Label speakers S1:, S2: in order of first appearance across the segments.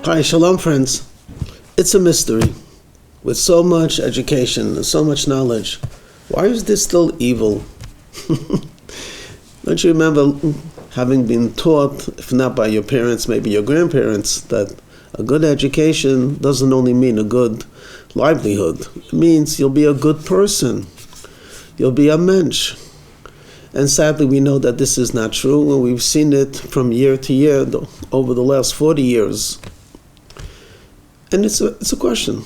S1: Hi, shalom friends. It's a mystery. With so much education and so much knowledge, why is this still evil? Don't you remember having been taught, if not by your parents, maybe your grandparents, that a good education doesn't only mean a good livelihood. It means you'll be a good person. You'll be a mensch. And sadly, we know that this is not true, and we've seen it from year to year over the last 40 years. And it's a question.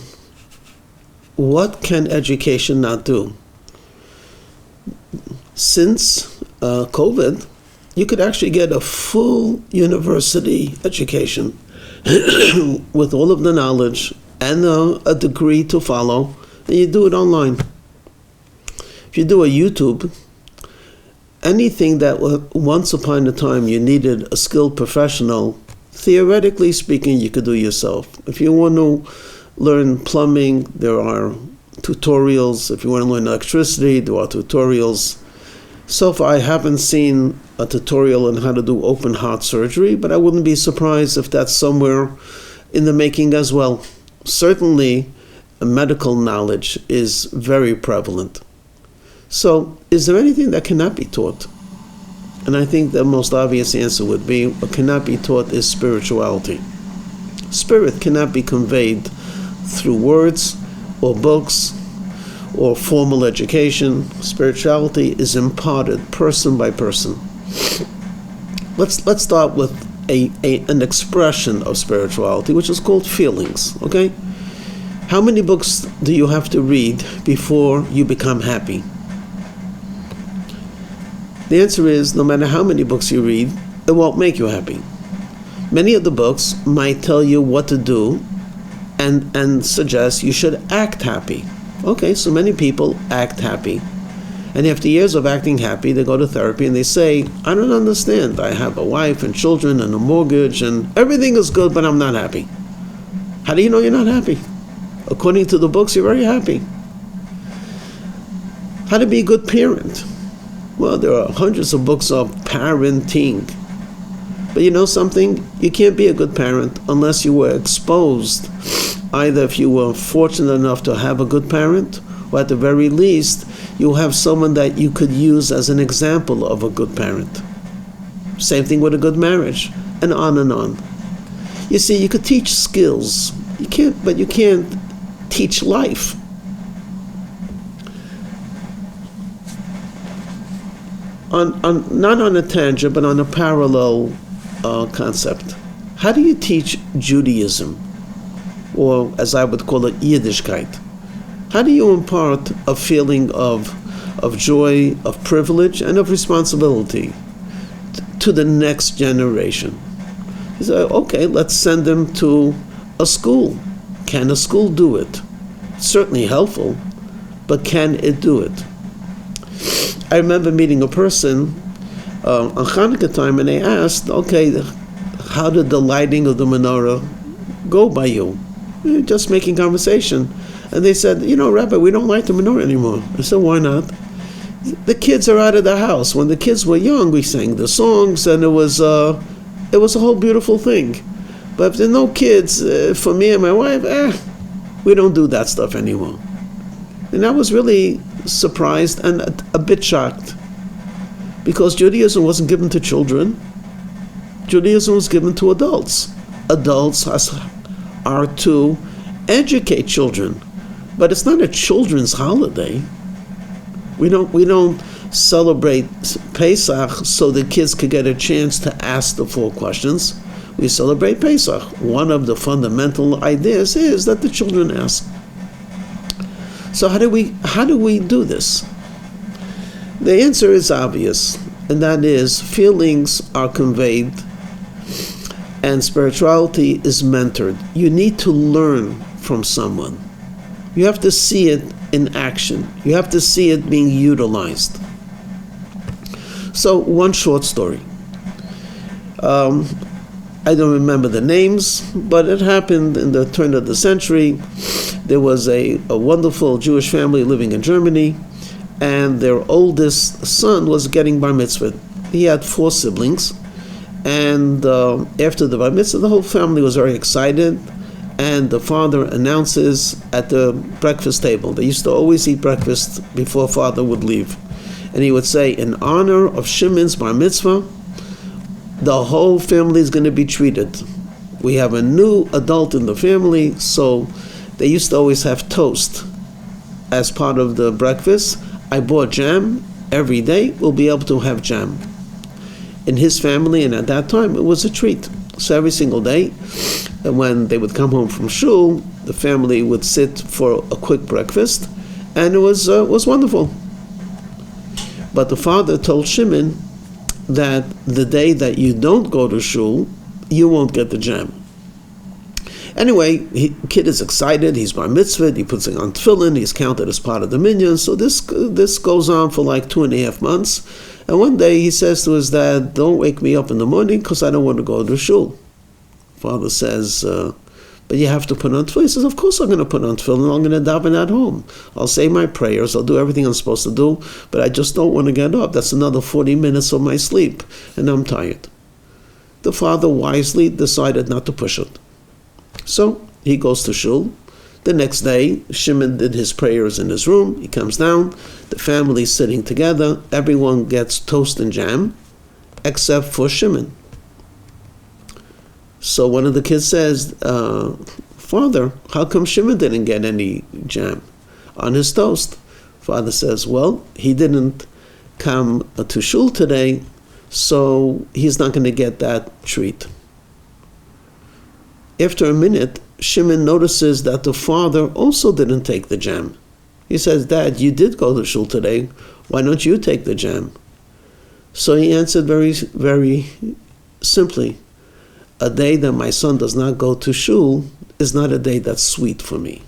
S1: What can education not do? Since COVID, you could actually get a full university education with all of the knowledge and a degree to follow, and you do it online. If you do a YouTube, anything that once upon a time you needed a skilled professional, theoretically speaking, you could do yourself. If you want to learn plumbing, there are tutorials. If you want to learn electricity, there are tutorials. So far, I haven't seen a tutorial on how to do open heart surgery, but I wouldn't be surprised if that's somewhere in the making as well. Certainly, medical knowledge is very prevalent. So, is there anything that cannot be taught? And I think the most obvious answer would be what cannot be taught is spirituality. Spirit cannot be conveyed through words or books or formal education. Spirituality is imparted person by person. Let's start with an expression of spirituality, which is called feelings, okay? How many books do you have to read before you become happy? The answer is, no matter how many books you read, it won't make you happy. Many of the books might tell you what to do and suggest you should act happy. Okay, so many people act happy. And after years of acting happy, they go to therapy and they say, I don't understand. I have a wife and children and a mortgage and everything is good, but I'm not happy. How do you know you're not happy? According to the books, you're very happy. How to be a good parent? Well, there are hundreds of books of parenting. But you know something? You can't be a good parent unless you were exposed. Either if you were fortunate enough to have a good parent, or at the very least, you have someone that you could use as an example of a good parent. Same thing with a good marriage, and on and on. You see, you could teach skills. But you can't teach life. Not on a tangent, but on a parallel concept. How do you teach Judaism, or as I would call it, Yiddishkeit? How do you impart a feeling of joy, of privilege, and of responsibility to the next generation? You say, okay, let's send them to a school. Can a school do it? It's certainly helpful, but can it do it? I remember meeting a person on Hanukkah time, and they asked, okay, how did the lighting of the menorah go by you? We were just making conversation. And they said, Rabbi, we don't light the menorah anymore. I said, why not? The kids are out of the house. When the kids were young, we sang the songs, and it was a whole beautiful thing. But if there are no kids, for me and my wife, we don't do that stuff anymore. And I was really surprised and a bit shocked, because Judaism wasn't given to children. Judaism was given to adults. Adults are to educate children, but it's not a children's holiday. We don't celebrate Pesach so the kids could get a chance to ask the 4 questions. We celebrate Pesach. One of the fundamental ideas is that the children ask. So how do we do this? The answer is obvious, and that is feelings are conveyed and spirituality is mentored. You need to learn from someone. You have to see it in action. You have to see it being utilized. So one short story. I don't remember the names, but it happened in the turn of the century. There was a wonderful Jewish family living in Germany, and their oldest son was getting bar mitzvah. He had 4 siblings, And after the bar mitzvah, the whole family was very excited. And the father announces at the breakfast table. They used to always eat breakfast before father would leave. And he would say, in honor of Shimon's bar mitzvah, the whole family is going to be treated. We have a new adult in the family, so they used to always have toast as part of the breakfast. I bought jam. Every day we'll be able to have jam. In his family, and at that time, it was a treat. So every single day, and when they would come home from shul, the family would sit for a quick breakfast, and it was wonderful. But the father told Shimon that the day that you don't go to shul, you won't get the jam. Anyway, kid is excited. He's bar mitzvah. He puts it on tefillin. He's counted as part of the minyan. So this goes on for like 2.5 months. And one day he says to his dad, "Don't wake me up in the morning because I don't want to go to shul." Father says, "But you have to put on tefillin." He says, "Of course I'm going to put on tefillin. I'm going to daven at home. I'll say my prayers. I'll do everything I'm supposed to do. But I just don't want to get up. That's another 40 minutes of my sleep. And I'm tired." The father wisely decided not to push it. So he goes to shul. The next day, Shimon did his prayers in his room. He comes down. The family's sitting together. Everyone gets toast and jam, except for Shimon. So one of the kids says, "Father, how come Shimon didn't get any jam on his toast?" Father says, "Well, he didn't come to shul today, so he's not going to get that treat." After a minute, Shimon notices that the father also didn't take the jam. He says, "Dad, you did go to shul today. Why don't you take the jam?" So he answered very, very simply, "A day that my son does not go to shul is not a day that's sweet for me."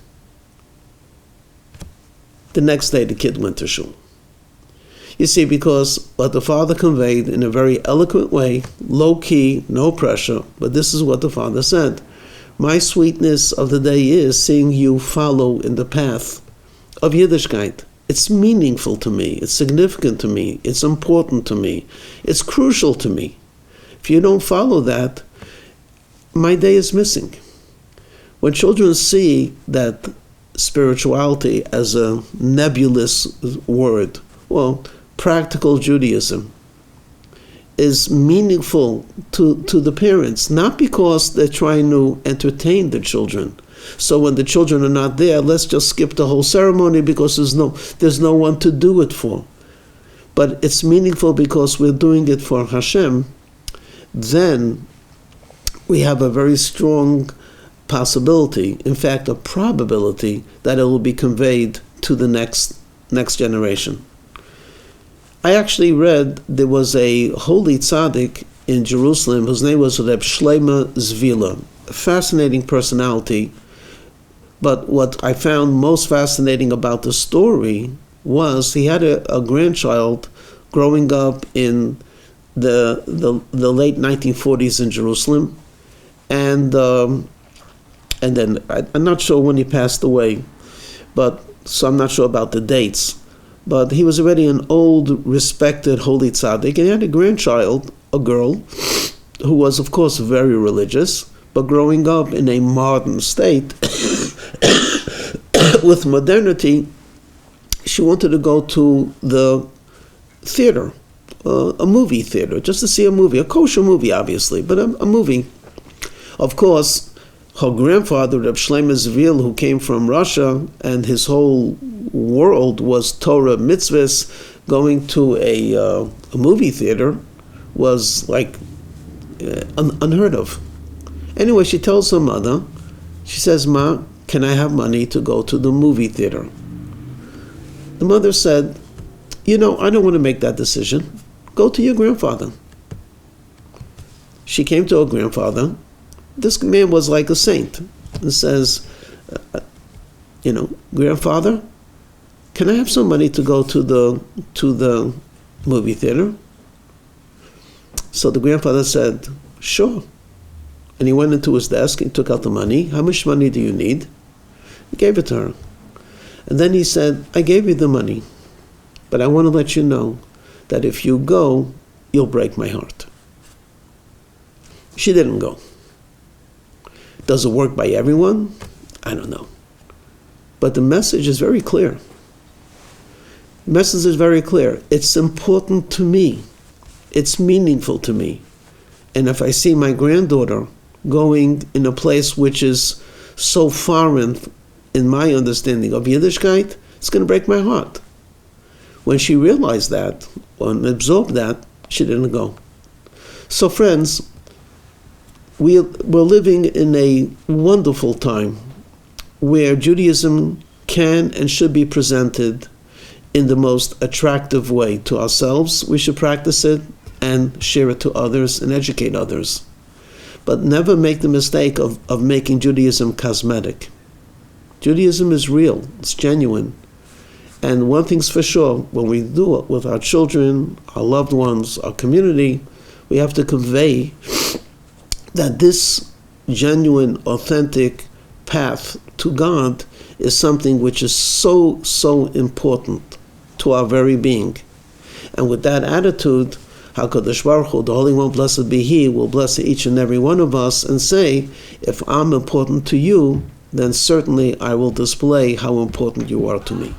S1: The next day, the kid went to shul. You see, because what the father conveyed in a very eloquent way, low-key, no pressure, but this is what the father said. My sweetness of the day is seeing you follow in the path of Yiddishkeit. It's meaningful to me. It's significant to me. It's important to me. It's crucial to me. If you don't follow that, my day is missing. When children see that spirituality as a nebulous word, well, practical Judaism is meaningful to the parents, not because they're trying to entertain the children. So when the children are not there, let's just skip the whole ceremony because there's no one to do it for. But it's meaningful because we're doing it for Hashem. Then we have a very strong possibility, in fact a probability, that it will be conveyed to the next generation. I actually read there was a holy tzaddik in Jerusalem whose name was Reb Shlomo Zvila, a fascinating personality. But what I found most fascinating about the story was he had a grandchild growing up in the late 1940s in Jerusalem, and then I'm not sure when he passed away, so I'm not sure about the dates. But he was already an old, respected, holy tzaddik, and he had a grandchild, a girl, who was, of course, very religious, but growing up in a modern state, with modernity, she wanted to go to the theater, a movie theater, just to see a movie, a kosher movie, obviously, but a movie. Of course, her grandfather, Reb Shlomo Zvil, who came from Russia, and his whole world was Torah mitzvahs, going to a movie theater was like unheard of. Anyway, she tells her mother, she says, "Ma, can I have money to go to the movie theater?" The mother said, "I don't want to make that decision. Go to your grandfather." She came to her grandfather. This man was like a saint, and says, "Grandfather, can I have some money to go to the movie theater?" So the grandfather said, "Sure." And he went into his desk and took out the money. "How much money do you need?" He gave it to her. And then he said, "I gave you the money, but I want to let you know that if you go, you'll break my heart." She didn't go. Does it work by everyone? I don't know. But the message is very clear. The message is very clear. It's important to me. It's meaningful to me. And if I see my granddaughter going in a place which is so foreign in my understanding of Yiddishkeit, it's going to break my heart. When she realized that, and absorbed that, she didn't go. So friends, we're living in a wonderful time where Judaism can and should be presented in the most attractive way to ourselves. We should practice it and share it to others and educate others. But never make the mistake of making Judaism cosmetic. Judaism is real, it's genuine. And one thing's for sure, when we do it with our children, our loved ones, our community, we have to convey that this genuine, authentic path to God is something which is so, so important to our very being. And with that attitude, HaKadosh Baruch Hu, the Holy One, blessed be He, will bless each and every one of us and say, if I'm important to you, then certainly I will display how important you are to me.